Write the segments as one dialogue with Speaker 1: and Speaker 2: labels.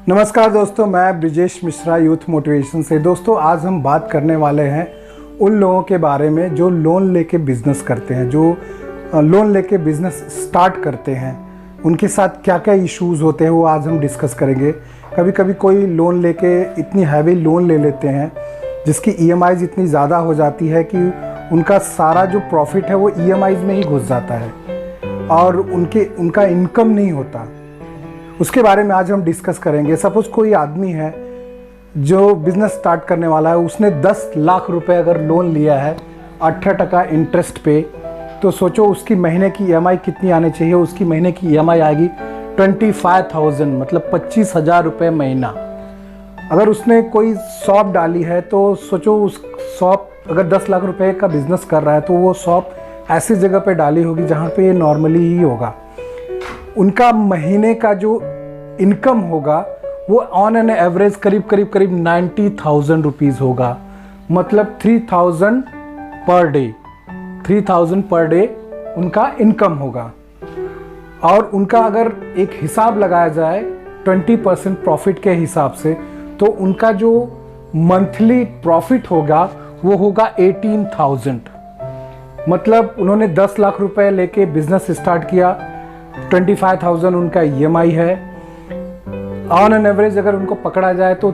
Speaker 1: नमस्कार दोस्तों, मैं ब्रिजेश मिश्रा यूथ मोटिवेशन से। दोस्तों आज हम बात करने वाले हैं उन लोगों के बारे में जो लोन लेके बिज़नेस करते हैं, जो लोन लेके बिज़नेस स्टार्ट करते हैं। उनके साथ क्या क्या इश्यूज़ होते हैं वो आज हम डिस्कस करेंगे। कभी कभी कोई लोन लेके इतनी हैवी लोन ले लेते हैं जिसकी EMIs इतनी ज़्यादा हो जाती है कि उनका सारा जो प्रॉफिट है वो EMIs में ही घुस जाता है और उनका इनकम नहीं होता। उसके बारे में आज हम डिस्कस करेंगे। सपोज़ कोई आदमी है जो बिज़नेस स्टार्ट करने वाला है, उसने 10 लाख रुपए अगर लोन लिया है 18% इंटरेस्ट पे, तो सोचो उसकी महीने की EMI कितनी आनी चाहिए। उसकी महीने की EMI आएगी 25,000, मतलब 25,000 रुपये महीना। अगर उसने कोई शॉप डाली है तो सोचो उस शॉप अगर 10 लाख रुपए का बिज़नेस कर रहा है तो वो शॉप ऐसी जगह पे डाली होगी जहाँ पे ये नॉर्मली ही होगा। उनका महीने का जो इनकम होगा वो ऑन एन एवरेज करीब 90,000 रुपीज़ होगा, मतलब 3,000 पर डे। 3,000 पर डे उनका इनकम होगा। और उनका अगर एक हिसाब लगाया जाए 20% प्रॉफिट के हिसाब से, तो उनका जो मंथली प्रॉफिट होगा वो होगा 18,000। मतलब उन्होंने 10 लाख रुपए लेके बिजनेस स्टार्ट किया, 25,000 उनका EMI है। ऑन एन एवरेज अगर उनको पकड़ा जाए तो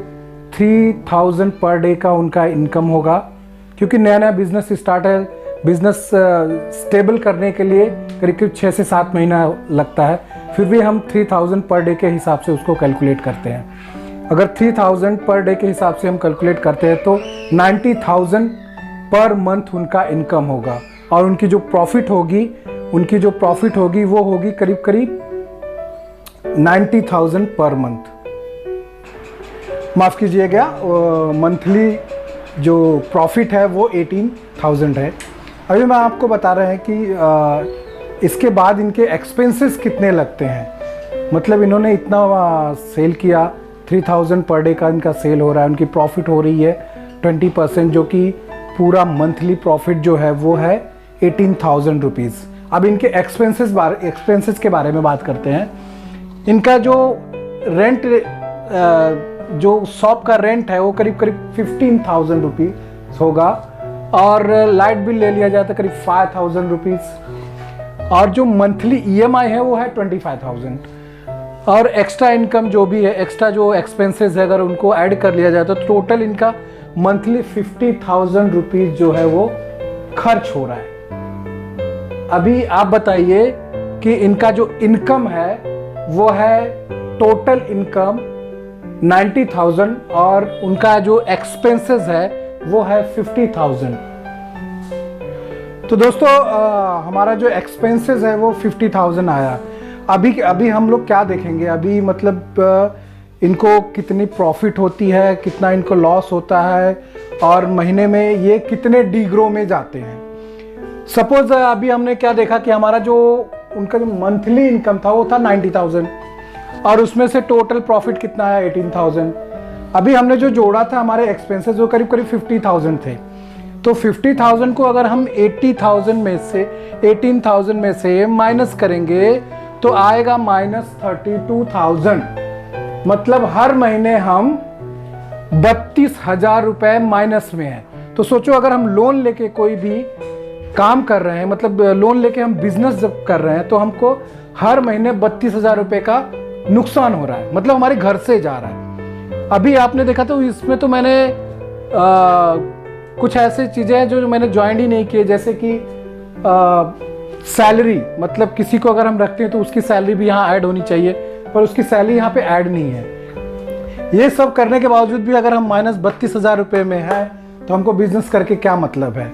Speaker 1: 3,000 पर डे का उनका इनकम होगा। क्योंकि नया नया बिजनेस स्टार्ट है, बिजनेस स्टेबल करने के लिए करीब 6 से 7 महीना लगता है। फिर भी हम 3,000 पर डे के हिसाब से उसको कैलकुलेट करते हैं। अगर 3,000 पर डे के हिसाब से हम कैलकुलेट करते हैं तो 90,000 पर मंथ उनका इनकम होगा। और उनकी जो प्रॉफिट होगी वो होगी करीब 90,000 पर मंथ। माफ़ कीजिएगा, मंथली जो प्रॉफिट है वो 18,000 है। अभी मैं आपको बता रहा है कि इसके बाद इनके एक्सपेंसेस कितने लगते हैं। मतलब इन्होंने इतना सेल किया, 3,000 पर डे का इनका सेल हो रहा है, उनकी प्रॉफिट हो रही है 20%, जो कि पूरा मंथली प्रॉफिट जो है वो है 18,000 रुपीज़। अब इनके एक्सपेंसेस के बारे में बात करते हैं। इनका जो रेंट, जो शॉप का रेंट है वो करीब 15,000 रुपीज़ होगा। और लाइट बिल ले लिया जाए तो करीब 5,000 रुपीज़। और जो मंथली EMI है वो है 25,000। और एक्स्ट्रा इनकम जो भी है, एक्स्ट्रा जो एक्सपेंसेस है, अगर उनको ऐड कर लिया जाए तो टोटल इनका मंथली 50,000 रुपीज़ जो है वो खर्च हो रहा है। अभी आप बताइए कि इनका जो इनकम है वो है टोटल इनकम 90,000 और उनका जो एक्सपेंसेस है वो है 50,000। तो दोस्तों हमारा जो एक्सपेंसेस है वो 50,000 आया। अभी हम लोग क्या देखेंगे, अभी मतलब इनको कितनी प्रॉफिट होती है, कितना इनको लॉस होता है और महीने में ये कितने डीग्रो में जाते हैं। सपोज अभी हमने क्या देखा कि हमारा जो उनका जो मंथली इनकम था वो था 90,000 और उसमें से टोटल प्रॉफिट कितना है 18,000। अभी हमने जो जोड़ा था हमारे एक्सपेंसेस वो करीब 50,000 थे। तो 50,000 को अगर हम 18,000 में से माइनस करेंगे तो आएगा -32,000। मतलब हर महीने हम 32,000 रुपए माइनस में है। तो सोचो अगर हम लोन लेके कोई भी काम कर रहे हैं, मतलब लोन लेके हम बिजनेस जब कर रहे हैं, तो हमको हर महीने 32,000 रुपए का नुकसान हो रहा है, मतलब हमारे घर से जा रहा है। अभी आपने देखा तो इसमें तो मैंने कुछ ऐसी चीज़ें हैं जो मैंने ज्वाइन ही नहीं किए, जैसे कि सैलरी। मतलब किसी को अगर हम रखते हैं तो उसकी सैलरी भी यहाँ ऐड होनी चाहिए, पर उसकी सैलरी यहाँ पे ऐड नहीं है। ये सब करने के बावजूद भी अगर हम -32,000 रुपये में है तो हमको बिजनेस करके क्या मतलब है।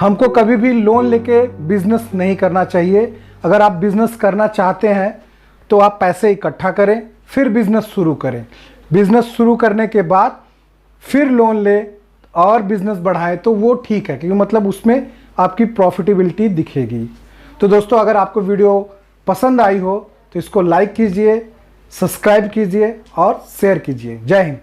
Speaker 1: हमको कभी भी लोन लेके बिजनेस नहीं करना चाहिए। अगर आप बिजनेस करना चाहते हैं तो आप पैसे इकट्ठा करें, फिर बिजनेस शुरू करें। बिजनेस शुरू करने के बाद फिर लोन ले और बिजनेस बढ़ाएं तो वो ठीक है, क्योंकि मतलब उसमें आपकी प्रॉफिटेबिलिटी दिखेगी। तो दोस्तों अगर आपको वीडियो पसंद आई हो तो इसको लाइक कीजिए, सब्सक्राइब कीजिए और शेयर कीजिए। जय हिंद।